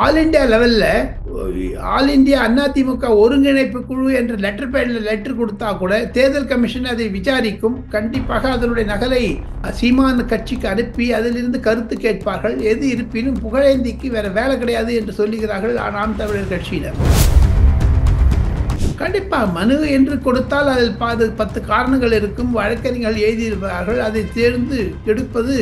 All India லெவல்ல all India AIADMK ஒருங்கிணைப்பு குழு என்ற லெட்டர் பேட்ல லெட்டர் கொடுத்தா கூட தேர்தல் கமிஷன் அதை விசாரிக்கும். கண்டிப்பாக அதனுடைய நகலை சீமான் கட்சிக்கு அனுப்பி அதிலிருந்து கருத்து கேட்பார்கள். எது இருப்பினும் புகழேந்திக்கு வேற வேலை கிடையாது என்று சொல்லுகிறார்கள் நாம் தமிழர் கட்சியினர். கண்டிப்பா மனு என்று கொடுத்தால் அதில் 10 காரணங்கள் இருக்கும். வழக்கறிஞர்கள் எழுதியிருப்பார்கள். அதை தேர்ந்து எடுப்பது.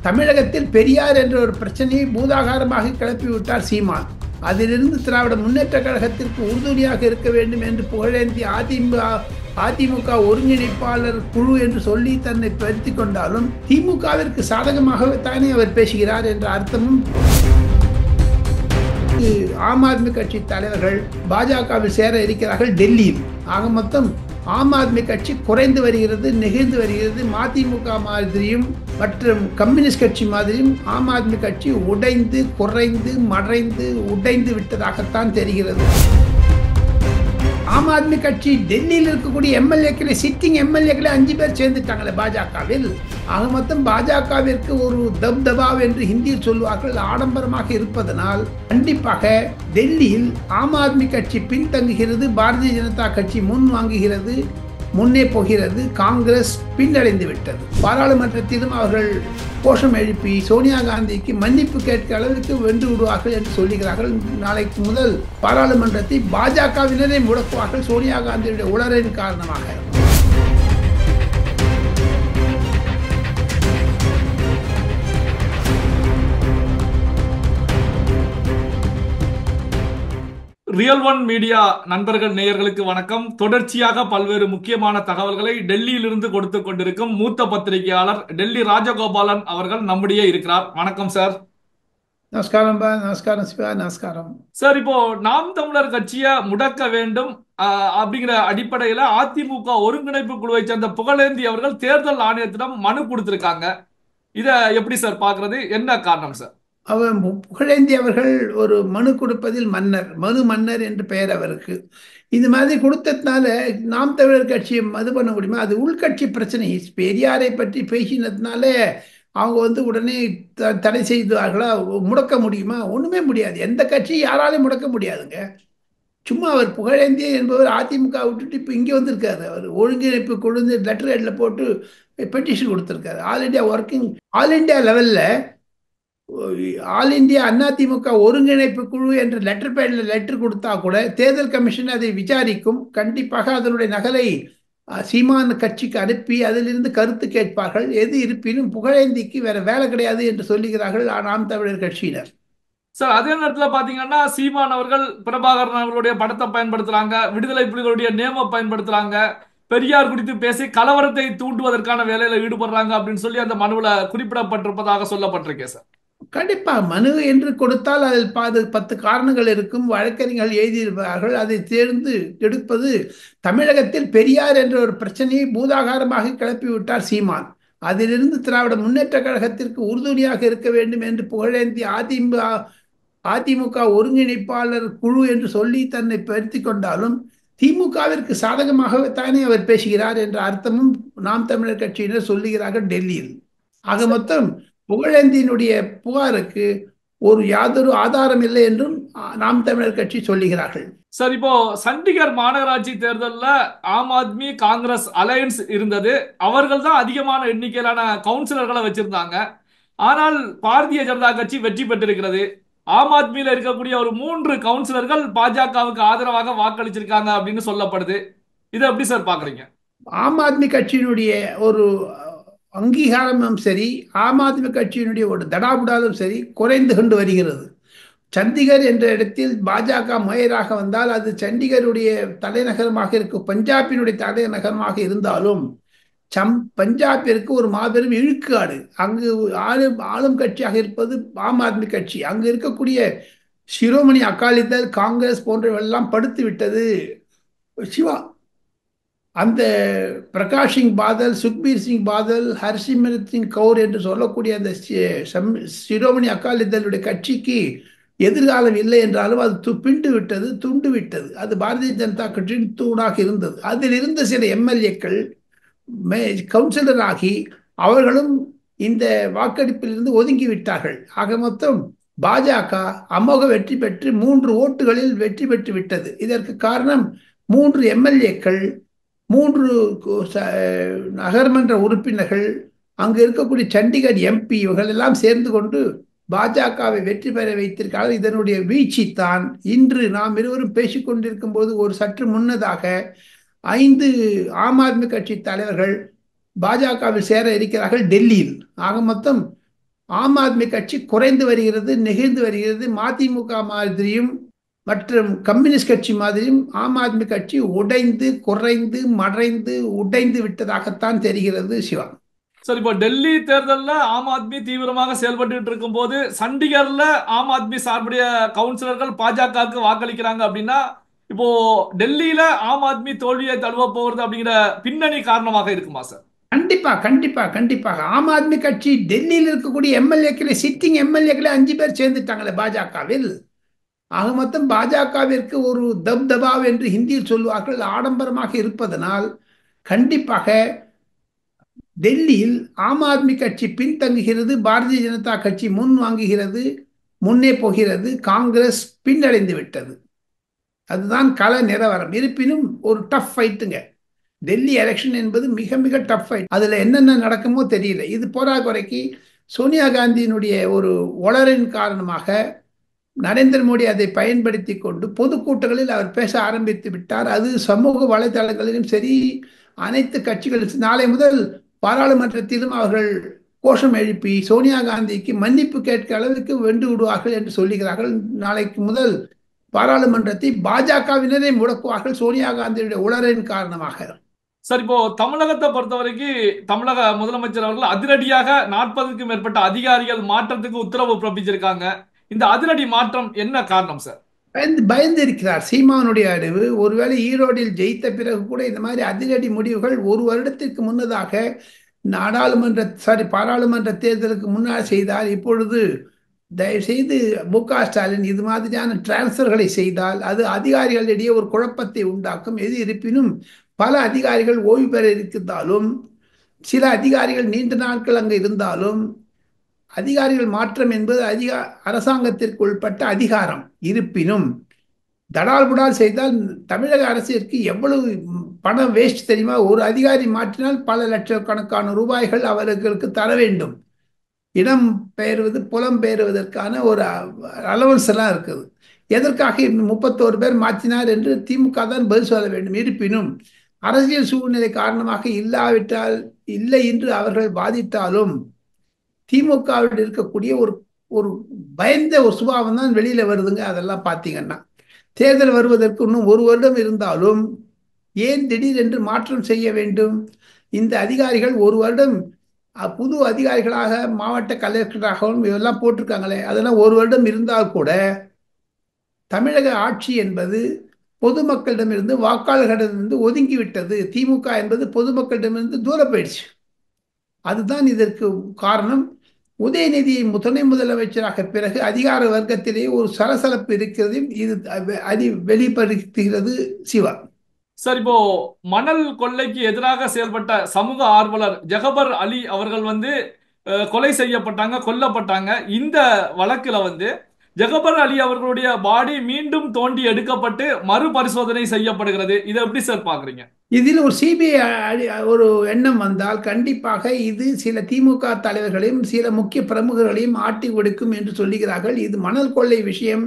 தமிழகத்தில் பெரியார் என்ற ஒரு பிரச்சனையை பூதாகாரமாக கிளப்பிவிட்டார் சீமான். அதிலிருந்து திராவிட முன்னேற்ற கழகத்திற்கு உறுதுணையாக இருக்க வேண்டும் என்று புகழேந்தி அதிமுக ஒருங்கிணைப்பாளர் குழு என்று சொல்லி தன்னை படுத்திக் கொண்டாலும் திமுகவிற்கு சாதகமாகத்தானே அவர் பேசுகிறார் என்ற அர்த்தமும். ஆம் ஆத்மி கட்சி தலைவர்கள் பாஜகவில் சேர இருக்கிறார்கள் டெல்லியில். ஆக மொத்தம் ஆம் ஆத்மி கட்சி குறைந்து வருகிறது, நெகிழ்ந்து வருகிறது. மதிமுக மாதிரியும் மற்றும் கம்யூனிஸ்ட் கட்சி மாதிரியும் ஆம் ஆத்மி கட்சி உடைந்து குறைந்து மறைந்து உடைந்து விட்டதாகத்தான் தெரிகிறது. ஆம் ஆத்மி கட்சி டெல்லியில் இருக்கக்கூடிய எம்எல்ஏக்களை சிட்டிங் எம்எல்ஏக்களை 5 பேர் சேர்ந்துட்டாங்களே பாஜகவில். ஆக மொத்தம் பாஜகவிற்கு ஒரு தப்தபாவ் என்று ஹிந்தியில் சொல்வார்கள், ஆடம்பரமாக இருப்பதனால் கண்டிப்பாக டெல்லியில் ஆம் ஆத்மி கட்சி பின்தங்குகிறது, பாரதிய ஜனதா கட்சி முன் வாங்குகிறது, முன்னே போகிறது. காங்கிரஸ் பின்னடைந்து விட்டது. பாராளுமன்றத்திலும் அவர்கள் கோஷம் எழுப்பி சோனியா காந்திக்கு மன்னிப்பு கேட்க அளவிற்கு வென்று விடுவார்கள் என்று சொல்லுகிறார்கள். நாளைக்கு முதல் பாராளுமன்றத்தை பாஜகவினரை முடக்குவார்கள் சோனியா காந்தியுடைய உளறின் காரணமாக. ரியல் ஒன் மீடியா நண்பர்கள் நேயர்களுக்கு வணக்கம். தொடர்ச்சியாக பல்வேறு முக்கியமான தகவல்களை டெல்லியிலிருந்து கொடுத்து கொண்டிருக்கும் மூத்த பத்திரிகையாளர் டெல்லி ராஜகோபாலன் அவர்கள் நம்முடைய இருக்கிறார். வணக்கம் சார். நமஸ்காரம் பா. நமஸ்காரம் சிவா. நமஸ்காரம் சார். இப்போ நாம் தமிழர் கட்சியை முடக்க வேண்டும் அப்படிங்கிற அடிப்படையில அதிமுக ஒருங்கிணைப்பு குழுவை சேர்ந்த புகழேந்தி அவர்கள் தேர்தல் ஆணையத்திடம் மனு கொடுத்திருக்காங்க. இத எப்படி சார் பாக்குறது? என்ன காரணம் சார்? அவர் புகழேந்தி அவர்கள் ஒரு மனு கொடுப்பதில் மன்னர், மனு மன்னர் என்று பெயர் அவருக்கு. இந்த மாதிரி கொடுத்ததுனால நாம் தமிழர் கட்சியை இது பண்ண முடியுமா? அது உள்கட்சி பிரச்சனை. பெரியாரை பற்றி பேசினதுனால அவங்க உடனே தடை செய்தார்களா? முடக்க முடியுமா? ஒண்ணுமே முடியாது. எந்த கட்சி யாராலையும் முடக்க முடியாதுங்க. சும்மா அவர் புகழேந்தி என்பவர் அதிமுக விட்டுட்டு இப்போ இங்கே வந்திருக்காரு. அவர் ஒருங்கிணைப்பு கொண்டு லெட்டர் ஹெட்ல போட்டு பெட்டிஷன் கொடுத்துருக்காரு. ஆல் இண்டியா லெவல்ல ஆல் இந்தியா அதிமுக ஒருங்கிணைப்பு குழு என்ற லெட்டர் பேட்ல லெட்டர் கொடுத்தா கூட தேர்தல் கமிஷன் அதை விசாரிக்கும். கண்டிப்பாக அதனுடைய நகலை சீமான் கட்சிக்கு அனுப்பி அதிலிருந்து கருத்து கேட்பார்கள். எது இருப்பினும் புகழேந்திக்கு வேற வேலை கிடையாது என்று சொல்லுகிறார்கள் நாம் தமிழர் கட்சியினர். சார், அதே நேரத்துல பாத்தீங்கன்னா சீமான் அவர்கள் பிரபாகரன் அவர்களுடைய படத்தை பயன்படுத்துறாங்க, விடுதலை புலிகளுடைய நேம பயன்படுத்துறாங்க, பெரியார் குறித்து பேசி கலவரத்தை தூண்டுவதற்கான வேலையில ஈடுபடுறாங்க அப்படின்னு சொல்லி அந்த மனுவில் குறிப்பிடப்பட்டிருப்பதாக சொல்லப்பட்டிருக்கேன் சார். கண்டிப்பா மனு என்று கொடுத்தால் அதில் 10 காரணங்கள் இருக்கும். வழக்கறிஞர்கள் எழுதியிருப்பார்கள். அதை தேர்ந்து எடுப்பது. தமிழகத்தில் பெரியார் என்ற ஒரு பிரச்சனையை பூதாகாரமாக கிளப்பிவிட்டார் சீமான். அதிலிருந்து திராவிட முன்னேற்ற கழகத்திற்கு உறுதுணையாக இருக்க வேண்டும் என்று புகழேந்தி அதிமுக ஒருங்கிணைப்பாளர் குழு என்று சொல்லி தன்னை படுத்திக் கொண்டாலும் திமுகவிற்கு சாதகமாகத்தானே அவர் பேசுகிறார் என்ற அர்த்தமும் நாம் தமிழர் கட்சியினர் சொல்லுகிறார்கள் டெல்லியில். ஆக மொத்தம் புகழேந்தியினுடைய புகாருக்கு யாதொரு ஆதாரம் இல்லை என்றும் நாம் தமிழர் கட்சி சொல்லுகிறார்கள். சார், இப்போ சண்டிகர் மாநகராட்சி தேர்தலில் ஆம் ஆத்மி காங்கிரஸ் அலையன்ஸ் இருந்தது. அவர்கள் தான் அதிகமான எண்ணிக்கையிலான கவுன்சிலர்களை வச்சிருந்தாங்க. ஆனால் பாரதிய ஜனதா கட்சி வெற்றி பெற்றிருக்கிறது. ஆம் ஆத்மியில இருக்கக்கூடிய ஒரு 3 கவுன்சிலர்கள் பாஜகவுக்கு ஆதரவாக வாக்களிச்சிருக்காங்க அப்படின்னு சொல்லப்படுது. இதை எப்படி சார் பாக்குறீங்க? ஆம் ஆத்மி கட்சியினுடைய ஒரு அங்கீகாரமும் சரி, ஆம் ஆத்மி கட்சியினுடைய ஒரு தடாபுடாலும் சரி குறைந்து கொண்டு வருகிறது. சண்டிகர் என்ற இடத்தில் பாஜக மேயராக வந்தால் அது சண்டிகருடைய தலைநகரமாக இருக்கும், பஞ்சாபினுடைய தலைநகரமாக இருந்தாலும் பஞ்சாபிற்கு ஒரு மாபெரும் இழுக்காடு. அங்கு ஆளும் கட்சியாக இருப்பது ஆம் ஆத்மி கட்சி. அங்கு இருக்கக்கூடிய சிரோமணி அகாலிதள், காங்கிரஸ் போன்றவெல்லாம் படுத்து விட்டது. சிவா, அந்த பிரகாஷ் சிங் பாதல், சுக்பீர் சிங் பாதல், ஹர்சிம்ரத் சிங் கவுர் என்று சொல்லக்கூடிய அந்த சிரோமணி அகாலிதளுடைய கட்சிக்கு எதிர்காலம் இல்லை என்றாலும் அது பிண்டு விட்டது, துண்டு விட்டது. அது பாரதிய ஜனதா கட்சியின் தூணாக இருந்தது. அதில் இருந்த சில எம்எல்ஏக்கள் கவுன்சிலர் ஆகி அவர்களும் இந்த வாக்கெடுப்பிலிருந்து ஒதுங்கி விட்டார்கள். ஆக மொத்தம் பாஜக அமோக வெற்றி பெற்று 3 ஓட்டுகளில் வெற்றி பெற்று விட்டது. இதற்கு காரணம் 3 எம்எல்ஏக்கள், 3 நகர்மன்ற உறுப்பினர்கள், அங்கு இருக்கக்கூடிய சண்டிகர் எம்பி இவர்கள் எல்லாம் சேர்ந்து கொண்டு பாஜகவை வெற்றி பெற வைத்திருக்கிறார்கள். இதனுடைய வீழ்ச்சி தான் இன்று நாம் இருவரும் பேசிக் கொண்டிருக்கும் போது ஒரு சற்று முன்னதாக 5 ஆம் ஆத்மி கட்சி தலைவர்கள் பாஜகவில் சேர இருக்கிறார்கள் டெல்லியில். ஆக மொத்தம் ஆம் ஆத்மி கட்சி குறைந்து வருகிறது, நெகிழ்ந்து வருகிறது. மதிமுக மாதிரியும் மற்றும் கம்யூனிஸ்ட் கட்சி மாதிரியும் ஆம் ஆத்மி கட்சி உடைந்து குறைந்து மறைந்து உடைந்து விட்டதாகத்தான் தெரிகிறது சிவா. சரி, இப்போ டெல்லி தேர்தலில் ஆம் ஆத்மி தீவிரமாக செயல்பட்டு இருக்கும் போது சண்டிகர்ல ஆம் ஆத்மி சார்புடைய கவுன்சிலர்கள் பாஜகவுக்கு வாக்களிக்கிறாங்க அப்படின்னா, இப்போ டெல்லியில ஆம் ஆத்மி தோல்வியை தழுவ போகிறது அப்படிங்கிற பின்னணி காரணமாக இருக்குமா சார்? கண்டிப்பா கண்டிப்பா கண்டிப்பாக ஆம் ஆத்மி கட்சி டெல்லியில் இருக்கக்கூடிய எம்எல்ஏக்களை, சிட்டிங் எம்எல்ஏக்களை 5 பேர் சேர்ந்துட்டாங்களே பாஜகவில். ஆக மொத்தம் பாஜகவிற்கு ஒரு தபாவ் என்று ஹிந்தியில் சொல்வார்கள், ஆடம்பரமாக இருப்பதனால் கண்டிப்பாக டெல்லியில் ஆம் ஆத்மி கட்சி பின்தங்குகிறது, பாரதிய ஜனதா கட்சி முன் வாங்குகிறது, முன்னே போகிறது, காங்கிரஸ் பின்னடைந்து விட்டது. அதுதான் கள நிலவரம். இருப்பினும் ஒரு டஃப் ஃபைட்டுங்க. டெல்லி எலெக்ஷன் என்பது மிக மிக டஃப் ஃபைட். அதில் என்னென்ன நடக்குமோ தெரியல. இது போராக்குறைக்கு சோனியா காந்தியினுடைய ஒரு ஒளரின் காரணமாக நரேந்திர மோடி அதை பயன்படுத்தி கொண்டு பொதுக்கூட்டங்களில் அவர் பேச ஆரம்பித்து விட்டார். அது சமூக வலைதளங்களிலும் சரி, அனைத்து கட்சிகளும் நாளை முதல் பாராளுமன்றத்திலும் அவர்கள் கோஷம் எழுப்பி சோனியா காந்திக்கு மன்னிப்பு கேட்க அளவுக்கு வென்று விடுவார்கள் என்று சொல்லுகிறார்கள். நாளைக்கு முதல் பாராளுமன்றத்தை பாஜகவினரை முடக்குவார்கள் சோனியா காந்தியுடைய உளறின் காரணமாக. சார், இப்போ தமிழகத்தை பொறுத்த வரைக்கும் தமிழக முதலமைச்சர் அவர்கள் அதிரடியாக 40க்கும் மேற்பட்ட அதிகாரிகள் மாற்றத்துக்கு உத்தரவு பிறப்பிச்சிருக்காங்க. இந்த அதிரடி மாற்றம் என்ன காரணம் சார்? பயந்து இருக்கிறார் சீமானுடைய அறிவு. ஒருவேளை ஈரோடில் ஜெயித்த பிறகு கூட இந்த மாதிரி அதிரடி முடிவுகள் ஒரு வருடத்திற்கு முன்னதாக பாராளுமன்ற தேர்தலுக்கு முன்னால் செய்தால், இப்பொழுது தயவுசெய்து மு.க. ஸ்டாலின் இது மாதிரியான டிரான்ஸ்ஃபர்களை செய்தால் அது அதிகாரிகளிடையே ஒரு குழப்பத்தை உண்டாக்கும். எது இருப்பினும் பல அதிகாரிகள் ஓய்வு பெற இருந்தாலும், சில அதிகாரிகள் நீண்ட நாட்கள் அங்கு இருந்தாலும், அதிகாரிகள் மாற்றம் என்பது அரசாங்கத்திற்கு உட்பட்ட அதிகாரம். இருப்பினும் தடால் புடால் செய்தால் தமிழக அரசிற்கு எவ்வளவு பணம் வேஸ்ட் தெரியுமா? ஒரு அதிகாரி மாற்றினால் பல லட்சக்கணக்கான ரூபாய்கள் அவர்களுக்கு தர வேண்டும். இடம் பெயர்வது, புலம் பெயர்வதற்கான ஒரு அலவன்ஸ் எல்லாம் இருக்குது. எதற்காக 31 பேர் மாற்றினார் என்று திமுக தான் பதில் சொல்ல வேண்டும். இருப்பினும் அரசியல் சூழ்நிலை காரணமாக இல்லாவிட்டால் இல்லை என்று அவர்கள் வாதிட்டாலும் திமுகவில் இருக்கக்கூடிய ஒரு ஒரு பயந்த ஒரு சுபாவம் தான் வெளியில வருதுங்க. அதெல்லாம் பார்த்தீங்கன்னா தேர்தல் வருவதற்கு இன்னும் ஒரு வருடம் இருந்தாலும் ஏன் திடீரென்று மாற்றம் செய்ய வேண்டும்? இந்த அதிகாரிகள் ஒரு வருடம் புது அதிகாரிகளாக மாவட்ட கலெக்டராகவும் இதெல்லாம் போட்டிருக்காங்களே, அதெல்லாம் ஒரு வருடம் இருந்தால் கூட தமிழக ஆட்சி என்பது பொதுமக்களிடமிருந்து, வாக்காளர்களிடமிருந்து ஒதுங்கிவிட்டது. திமுக என்பது பொதுமக்களிடமிருந்து தூர போயிடுச்சு. அதுதான் இதற்கு காரணம். உதயநிதி துணை முதலமைச்சராக பிறகு அதிகார வர்க்கத்திலே ஒரு சலசலப்பு இருக்கிறது. இது வெளிப்படுத்துகிறது சிவா. சார், இப்போ மணல் கொள்ளைக்கு எதிராக செயல்பட்ட சமூக ஆர்வலர் ஜெகபர் அலி அவர்கள் கொலை செய்யப்பட்டாங்க, கொல்லப்பட்டாங்க. இந்த வழக்குல ஜெகபர் அலி அவர்களுடைய பாடி மீண்டும் தோண்டி எடுக்கப்பட்டு மறுபரிசோதனை செய்யப்படுகிறது. இதை எப்படி சார் பாக்குறீங்க? இதில் ஒரு சிபிஐ ஒரு எண்ணம் வந்தால் கண்டிப்பாக இது சில திமுக தலைவர்களையும் சில முக்கிய பிரமுகர்களையும் ஆட்டி ஒடுக்கும் என்று சொல்லுகிறார்கள். இது மணல் கொள்ளை விஷயம்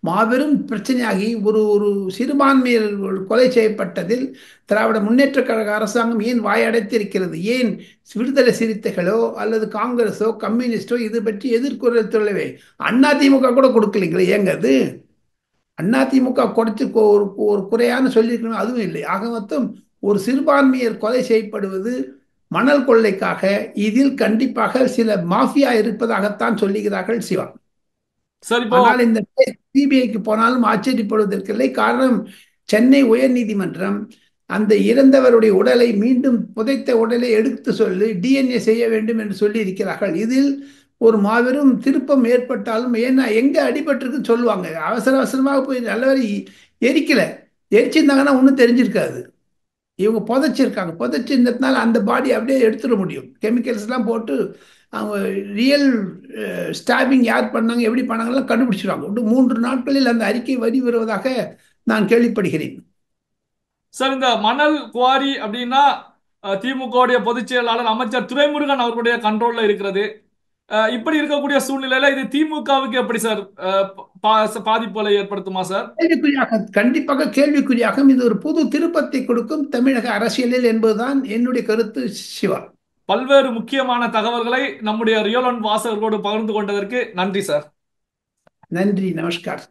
மாபெரும் பிரச்சனையாகி ஒரு ஒரு சிறுபான்மையர் கொலை செய்யப்பட்டதில் திராவிட முன்னேற்ற கழக அரசாங்கம் ஏன் வாயடைத்திருக்கிறது? ஏன் விடுதலை சிறுத்தைகளோ அல்லது காங்கிரஸோ கம்யூனிஸ்டோ இது பற்றி எதிர்குரல் சொல்லவே அதிமுக கூட கொடுக்கலீங்களே? ஏங்க அது அதிமுக குறைச்சு ஒரு குறையான சொல்லியிருக்கணும், அதுவும் இல்லை. ஆக மொத்தம் ஒரு சிறுபான்மையர் கொலை செய்யப்படுவது மணல் கொள்ளைக்காக. இதில் கண்டிப்பாக சில மாஃபியா இருப்பதாகத்தான் சொல்லுகிறார்கள் சிவா. ஆனால் இந்த சிபிஐக்கு போனாலும் ஆச்சரியப்படுவதற்கில்லை. காரணம், சென்னை உயர் நீதிமன்றம் அந்த இறந்தவருடைய உடலை மீண்டும் புதைத்த உடலை எடுத்து சொல்லி டிஎன்ஏ செய்ய வேண்டும் என்று சொல்லி இருக்கிறார்கள். இதில் ஒரு மாபெரும் திருப்பம் ஏற்பட்டாலும், ஏன்னா எங்க அடிபட்டிருக்குன்னு சொல்லுவாங்க. அவசர அவசரமாக போய் நல்லவரை எரிக்கல, எரிச்சிருந்தாங்கன்னா ஒன்றும் தெரிஞ்சிருக்காது. இவங்க புதைச்சிருக்காங்க. புதைச்சிருந்ததுனால அந்த பாடி அப்படியே எடுத்துட முடியும். கெமிக்கல்ஸ்லாம் போட்டு அவங்க ரியல் ஸ்டாபிங் யார் பண்ணாங்க, எப்படி பண்ணாங்கலாம் கண்டுபிடிச்சிருவாங்க. இன்னும் 3 நாட்களில் அந்த அறிக்கை வருவதாக நான் கேள்விப்படுகிறேன். சார், இந்த மணல் குவாரி அப்படின்னா திமுகவுடைய பொதுச் செயலாளர் அமைச்சர் துரைமுருகன் அவர்களுடைய கண்ட்ரோல்ல இருக்கிறது. இப்படி இருக்கக்கூடிய சூழ்நிலையில இது திமுகவுக்கு எப்படி சார் பாதிப்புகளை ஏற்படுத்துமா சார்? கேள்விக்குறியாக, கண்டிப்பாக கேள்விக்குறியாகும். இது ஒரு புது திருப்பத்தை கொடுக்கும் தமிழக அரசியலில் என்பதுதான் என்னுடைய கருத்து. சிவா, பல்வேறு முக்கியமான தகவல்களை நம்முடைய ரியல் ஒன் வாசகர்களோடு பகிர்ந்து கொண்டதற்கு நன்றி சார். நன்றி, நமஸ்கார்.